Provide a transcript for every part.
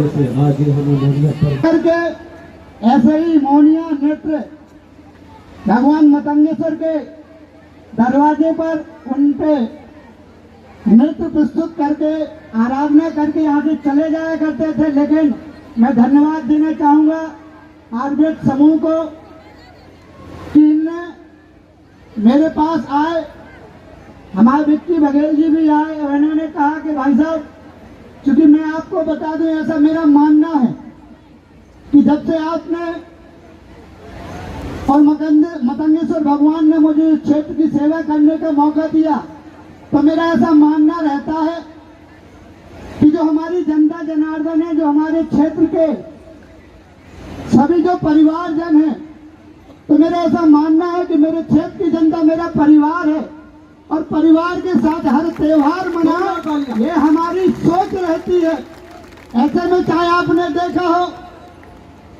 जैसे आज ही हमें मोहनिया पर करके ऐसे ही मोहनिया नृत्य भगवान मतंगेश्वर के दरवाजे पर उनपे नृत्य प्रस्तुत करके आराधना करके यहाँ से चले जाया करते थे। लेकिन मैं धन्यवाद देना चाहूँगा आरबीएट समूह को कि इनने मेरे पास आए, हमारे विक्की बघेल जी भी आए और इन्होंने कहा कि भाई साहब, क्योंकि मैं आपको बता दूं, ऐसा मेरा मानना है कि जब से आपने और मतंगेश्वर भगवान ने मुझे इस क्षेत्र की सेवा करने का मौका दिया, तो मेरा ऐसा मानना रहता है कि जो हमारी जनता जनार्दन है, जो हमारे क्षेत्र के सभी जो परिवारजन हैं, तो मेरा ऐसा मानना है कि मेरे क्षेत्र की जनता मेरा परिवार है और परिवार के साथ हर त्योहार मनाना ये हमारी सोच रहती है। ऐसे में चाहे आपने देखा हो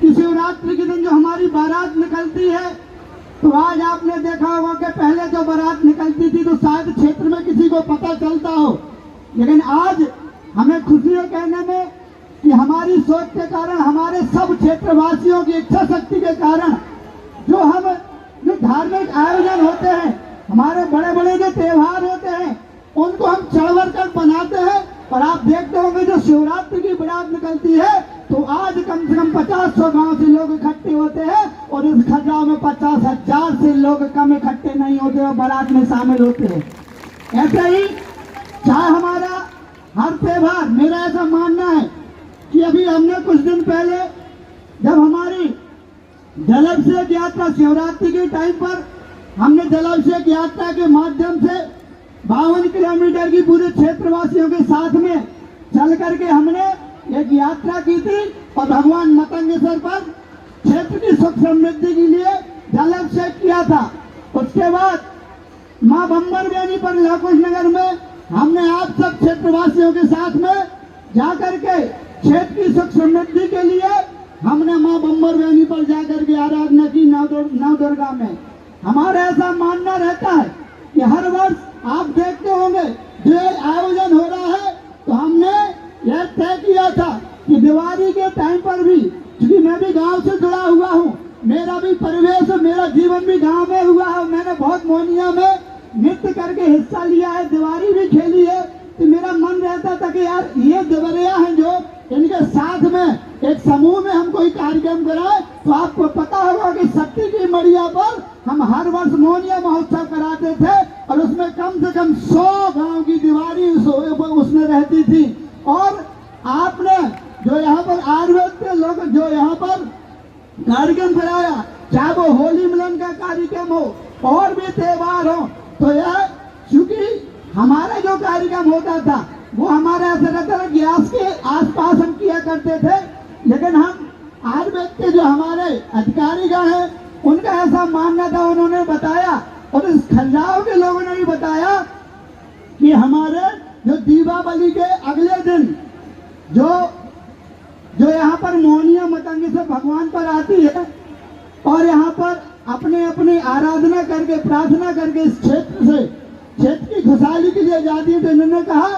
कि शिवरात्रि के दिन जो हमारी बारात निकलती है, तो आज आपने देखा होगा कि पहले जो बारात निकलती थी तो शायद क्षेत्र में किसी को पता चलता हो, लेकिन आज हमें खुशी है कहने में कि हमारी सोच के कारण, हमारे सब क्षेत्रवासियों की इच्छा शक्ति के कारण जो धार्मिक आयोजन होते हैं, हमारे बड़े बड़े जो त्योहार होते हैं, उनको हम चढ़ कर बनाते हैं। और आप देखते होंगे जो शिवरात्रि की बारात निकलती है तो आज कम से कम 50-100 गांव से लोग इकट्ठे होते हैं और इस खजुराहो में 50,000 से लोग कम इकट्ठे नहीं होते और बारात में शामिल होते हैं। ऐसे ही चाहे हमारा हर त्योहार, मेरा ऐसा मानना है कि अभी हमने कुछ दिन पहले जब हमारी जलाभिषेक यात्रा शिवरात्रि के टाइम पर हमने जलाभिषेक यात्रा के माध्यम से 52 किलोमीटर की पूरे क्षेत्रवासियों के साथ में चल करके हमने एक यात्रा की थी और भगवान मतंगेश्वर पर क्षेत्र की सुख समृद्धि के लिए जलाभिषेक किया था। उसके बाद मां बम्बर बेनी पर लाकुश नगर में हमने आप सब क्षेत्रवासियों के साथ में जाकर के क्षेत्र की सुख समृद्धि के लिए हमने मां बम्बर बेनी पर जाकर के आराधना की नवदुर्गा में। हमारा ऐसा मानना रहता है कि हर वर्ष आप देखते होंगे जो आयोजन हो रहा है, तो हमने यह तय किया था कि दिवाली के टाइम पर भी, क्योंकि मैं भी गांव से जुड़ा हुआ हूं, मेरा भी परिवेश, मेरा जीवन भी गांव में हुआ है, मैंने बहुत मोहनिया में नृत्य करके हिस्सा लिया है, दिवाली भी खेली है, तो मेरा मन रहता था कि यार ये देवरिया हैं जो इनके साथ में एक समूह में हम कोई कार्यक्रम कराए। तो आपको पता होगा कि शक्ति की मड़िया पर हम हर वर्ष मोहनिया महोत्सव कराते थे और उसमें कम से कम 100 गांव की दिवाली उसमें रहती थी। और आपने जो यहाँ पर आयुर्वेद के लोग जो यहाँ पर कार्यक्रम कराया, चाहे वो होली मिलन का कार्यक्रम हो और भी त्योहार हो, तो यह चूंकि हमारा जो कार्यक्रम होता था वो हमारा ऐसा रहता था गैस के आसपास हम किया करते थे, लेकिन हम आयुर्वेद के जो हमारे अधिकारीगण हैं उनका ऐसा मानना था, उन्होंने बताया और इस खजुराहो के लोगों ने भी बताया कि हमारे जो दीपावली के अगले दिन जो यहाँ पर मोहनिया मतंगेश्वर भगवान पर आती है और यहाँ पर अपने अपने आराधना करके प्रार्थना करके इस क्षेत्र की खुशहाली के लिए जाती है। तो इन्होंने कहा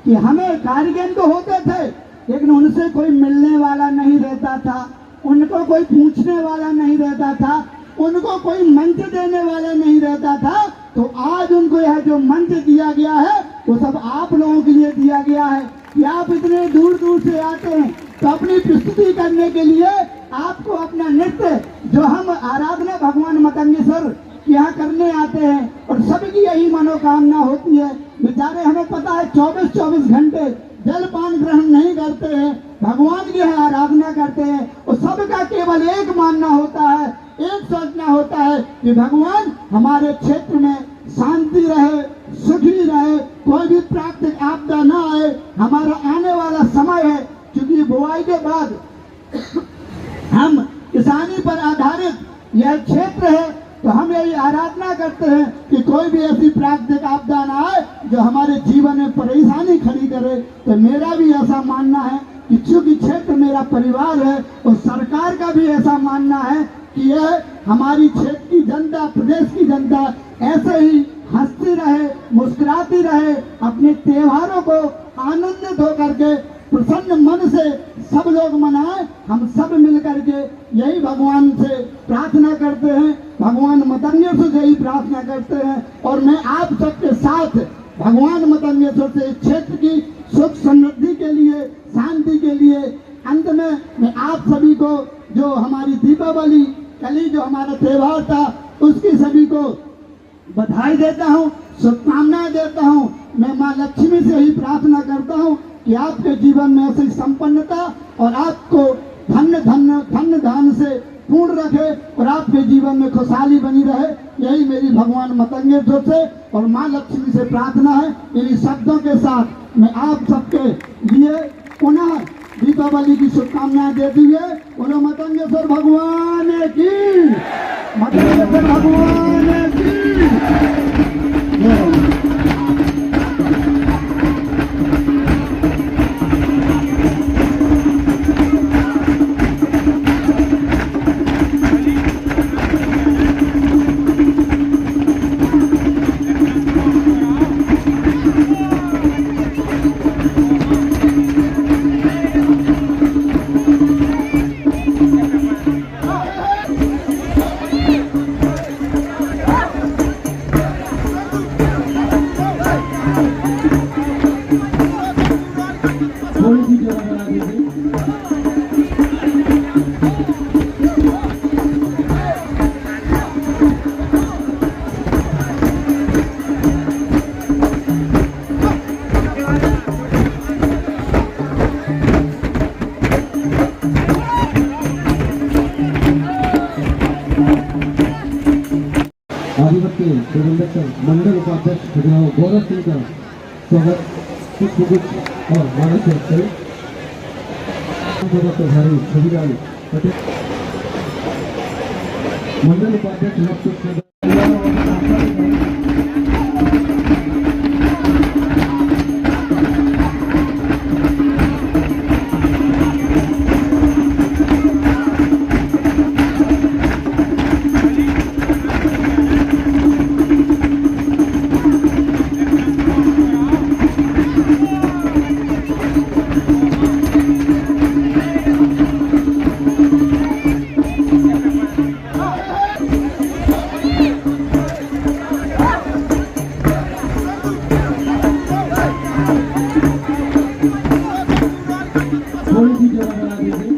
कि हमें कार्यक्रम तो होते थे लेकिन उनसे कोई मिलने वाला नहीं रहता था, उनको कोई पूछने वाला नहीं रहता था, उनको कोई मंच देने वाला नहीं रहता था। तो आज उनको यह जो मंच दिया गया है वो सब आप लोगों के लिए दिया गया है कि आप इतने दूर दूर से आते हैं, तो अपनी प्रस्तुति करने के लिए आपको अपना नृत्य जो हम आराधना भगवान मतंगेश्वर यहाँ करने आते हैं और सभी की यही मनोकामना होती है। बेचारे हमें पता है 24-24 घंटे जलपान ग्रहण नहीं करते हैं, भगवान की आराधना करते हैं और सबका केवल एक मानना होता है, एक सोचना होता है कि भगवान हमारे क्षेत्र में शांति रहे, सुखी रहे, कोई भी प्राकृतिक आपदा ना आए। हमारा आने वाला समय है, क्योंकि बुआई के बाद हम किसानी पर आधारित यह क्षेत्र है, तो हम यही आराधना करते हैं कि कोई भी ऐसी प्राकृतिक आपदा ना आए जो हमारे जीवन में परेशानी खड़ी करे। तो मेरा भी ऐसा मानना है कि चूंकि क्षेत्र मेरा परिवार है और सरकार का भी ऐसा मानना है कि यह हमारी क्षेत्र की जनता, प्रदेश की जनता ऐसे ही हंसती रहे, मुस्कुराती रहे, अपने त्योहारों को आनंदित होकर के प्रसन्न मन से सब लोग मनाएं, हम सब मिलकर के यही भगवान से प्रार्थना करते हैं, भगवान मतंगेश्वर से ही प्रार्थना करते हैं। और मैं आप सबके साथ भगवान मतंगेश्वर से इस क्षेत्र की सुख समृद्धि के लिए, शांति के लिए, अंत में मैं आप सभी को जो हमारी दीपावली कल जो हमारा त्योहार था उसकी सभी को बधाई देता हूँ, शुभकामनाएं देता हूँ। मैं माँ लक्ष्मी से ही प्रार्थना करता हूँ कि आपके जीवन में ऐसी संपन्नता और आपको धन धान से पूर्ण रखे और आपके जीवन में खुशहाली बनी रहे, यही मेरी भगवान मतंगेश्वर से और माँ लक्ष्मी से प्रार्थना है। इन्हीं शब्दों के साथ मैं आप सबके लिए पुनः दीपावली की शुभकामनाएं देते हुए बोलो मतंगेश्वर भगवान की, मतंगेश्वर भगवान की। थोड़ी सी जगह बना दीजिए। आदिवासी संरक्षण मंडल उपाध्यक्ष खजुराहो गौरव सिंह का स्वागत कुछ और मानस से प्रभारी छविलाल पटेल, मंडल उपाध्यक्ष थोड़ी सी जगह बना दीजिए।